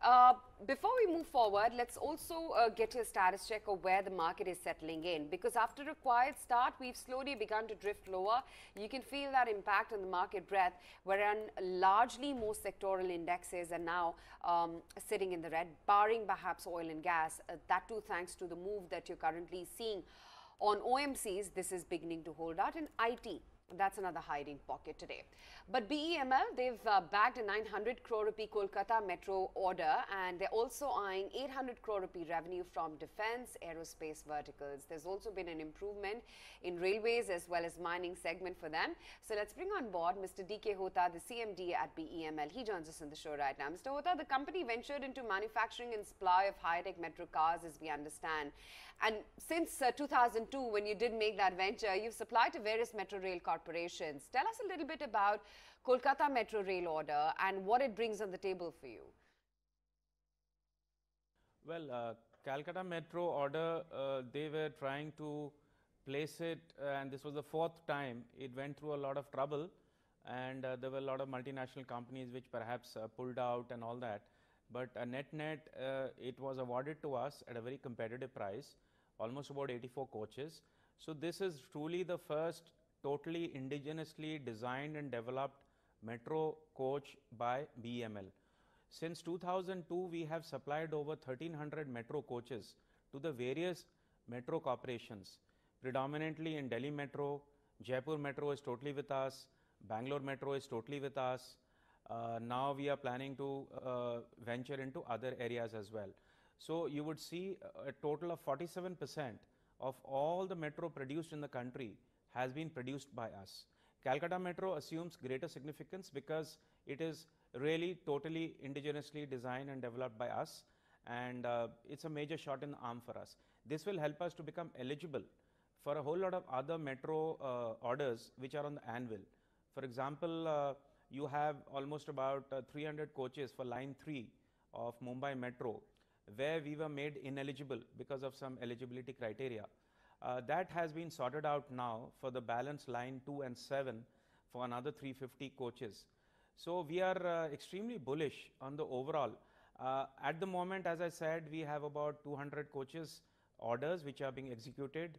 Uh, Before we move forward, let's also get a status check of where the market is settling in, because after a quiet start, we've slowly begun to drift lower. You can feel that impact on the market breadth, wherein largely most sectoral indexes are now sitting in the red, barring perhaps oil and gas. That too thanks to the move that you're currently seeing on OMCs. This is beginning to hold out in IT. That's another hiding pocket today. But BEML, they've bagged a 900 crore rupee Kolkata Metro order, and they're also eyeing 800 crore rupee revenue from defense, aerospace verticals. There's also been an improvement in railways as well as mining segment for them. So let's bring on board Mr. D.K. Hota, the CMD at BEML. He joins us in the show right now. Mr. Hota, the company ventured into manufacturing and supply of high-tech metro cars, as we understand. And since 2002, when you did make that venture, you've supplied to various metro rail corporations. Tell us a little bit about Kolkata Metro Rail order and what it brings on the table for you. Well, Calcutta Metro order, they were trying to place it, and this was the fourth time. It went through a lot of trouble, and there were a lot of multinational companies which perhaps pulled out and all that. But net, it was awarded to us at a very competitive price, almost about 84 coaches. So this is truly the first totally indigenously designed and developed metro coach by BEML. Since 2002, we have supplied over 1,300 metro coaches to the various metro corporations, predominantly in Delhi Metro. Jaipur Metro is totally with us. Bangalore Metro is totally with us. Now we are planning to venture into other areas as well. So you would see a total of 47% of all the metro produced in the country has been produced by us. Calcutta Metro assumes greater significance because it is really totally indigenously designed and developed by us, and it's a major shot in the arm for us. This will help us to become eligible for a whole lot of other metro orders which are on the anvil. For example, you have almost about 300 coaches for line 3 of Mumbai Metro, where we were made ineligible because of some eligibility criteria. That has been sorted out now for the balance line 2 and 7 for another 350 coaches. So we are extremely bullish on the overall. At the moment, as I said, we have about 200 coaches orders which are being executed.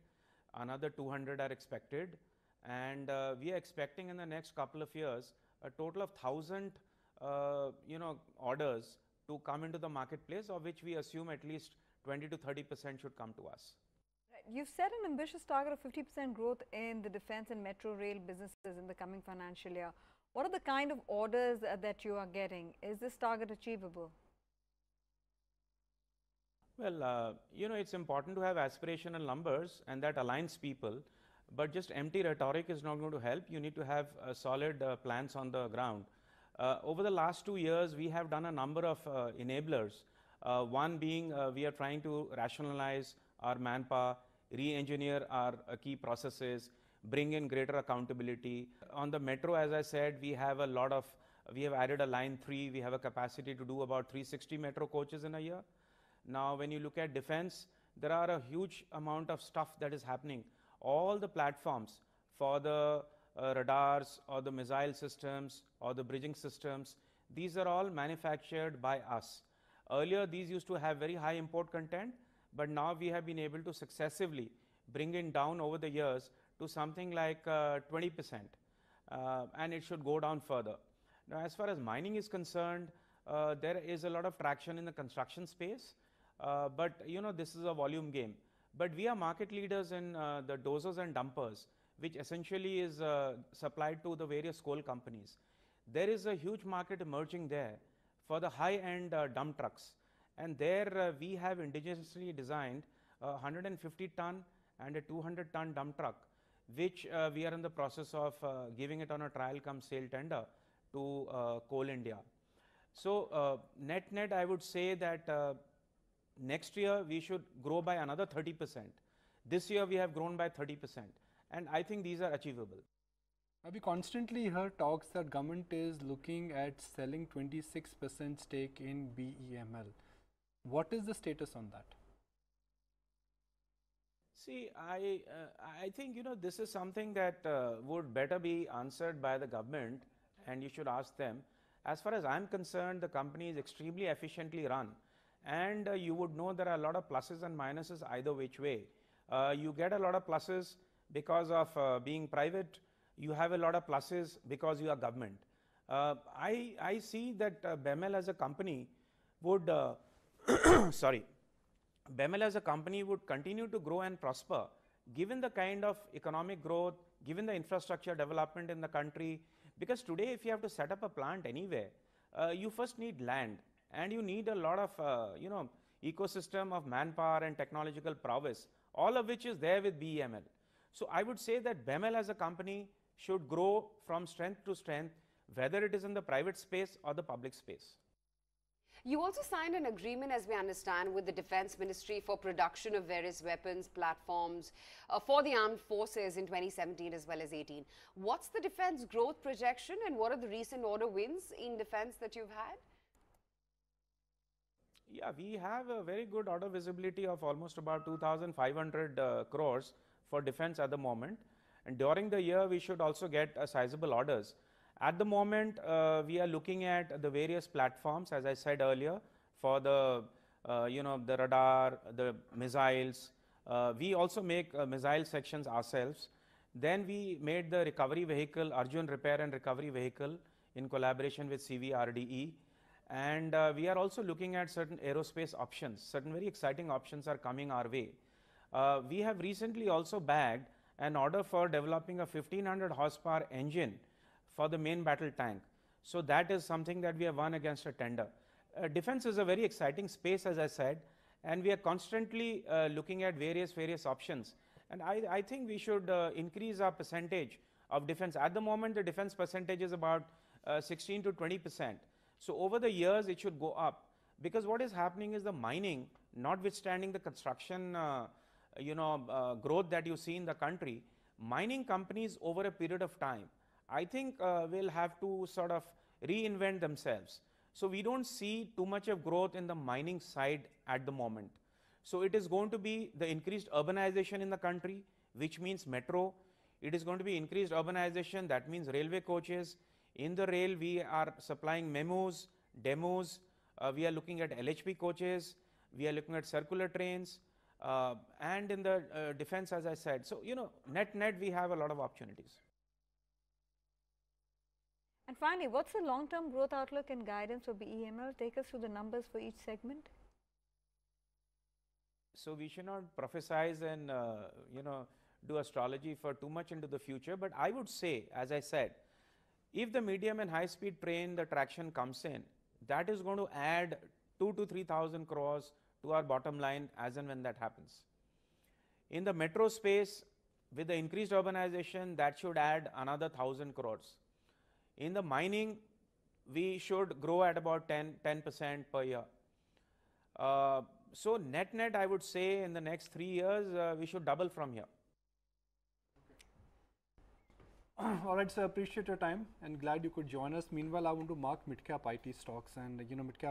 Another 200 are expected, and we are expecting in the next couple of years a total of 1,000 orders to come into the marketplace, of which we assume at least 20 to 30% should come to us. You've set an ambitious target of 50% growth in the defense and metro rail businesses in the coming financial year. What are the kind of orders that you are getting? Is this target achievable? Well, it's important to have aspirational numbers, and that aligns people, but just empty rhetoric is not going to help. You need to have solid plans on the ground. Over the last 2 years, we have done a number of enablers. One being we are trying to rationalize our manpower, re-engineer our key processes, bring in greater accountability. On the metro, as I said, we have added a line 3. We have a capacity to do about 360 metro coaches in a year. Now, when you look at defense, there are a huge amount of stuff that is happening. All the platforms for the radars or the missile systems or the bridging systems, these are all manufactured by us. Earlier, these used to have very high import content, but now we have been able to successively bring it down over the years to something like 20%, and it should go down further. Now, as far as mining is concerned, there is a lot of traction in the construction space, but this is a volume game. But we are market leaders in the dozers and dumpers, which essentially is supplied to the various coal companies. There is a huge market emerging there for the high-end dump trucks, and there we have indigenously designed a 150-ton and a 200-ton dump truck, which we are in the process of giving it on a trial come sale tender to Coal India. So net, I would say that next year we should grow by another 30%. This year we have grown by 30%, and I think these are achievable. We constantly hear talks that government is looking at selling 26% stake in BEML. What is the status on that? See, I think this is something that would better be answered by the government, and you should ask them. As far as I'm concerned, the company is extremely efficiently run, and you would know there are a lot of pluses and minuses either which way. You get a lot of pluses because of being private. You have a lot of pluses because you are government. I see that BEML as a company would sorry, BEML as a company would continue to grow and prosper given the kind of economic growth, given the infrastructure development in the country. Because today, if you have to set up a plant anywhere, you first need land, and you need a lot of ecosystem of manpower and technological prowess, all of which is there with BEML. So I would say that BEML as a company should grow from strength to strength, whether it is in the private space or the public space. You also signed an agreement, as we understand, with the Defence Ministry for production of various weapons platforms for the armed forces in 2017 as well as 18. What's the defence growth projection, and what are the recent order wins in defence that you've had? Yeah, we have a very good order visibility of almost about 2,500 crores for defence at the moment. And during the year, we should also get sizable orders. At the moment, we are looking at the various platforms, as I said earlier, for the the radar, the missiles. We also make missile sections ourselves. Then we made the recovery vehicle, Arjun Repair and Recovery Vehicle, in collaboration with CVRDE. And we are also looking at certain aerospace options. Certain very exciting options are coming our way. We have recently also bagged an order for developing a 1500 horsepower engine for the main battle tank. So that is something that we have won against a tender. Defense is a very exciting space, as I said, and we are constantly looking at various options. And I think we should increase our percentage of defense. At the moment, the defense percentage is about 16 to 20%. So over the years, it should go up, because what is happening is the mining, notwithstanding the construction growth that you see in the country, mining companies over a period of time, I think will have to sort of reinvent themselves. So we don't see too much of growth in the mining side at the moment. So it is going to be the increased urbanization in the country, which means metro. It is going to be increased urbanization, that means railway coaches. In the rail, we are supplying memos, demos. We are looking at LHP coaches. We are looking at circular trains. And in the defense, as I said. So, net, we have a lot of opportunities. And finally, what's the long-term growth outlook and guidance for BEML? Take us through the numbers for each segment. So we should not prophesize and do astrology for too much into the future. But I would say, as I said, if the medium and high-speed train, the traction comes in, that is going to add 2,000 to 3,000 crores to our bottom line as and when that happens. In the metro space, with the increased urbanization, that should add another 1,000 crores. In the mining, we should grow at about 10% per year. So net, I would say in the next 3 years, we should double from here. All right, sir, appreciate your time and glad you could join us. Meanwhile, I want to mark mid-cap IT stocks, and mid-cap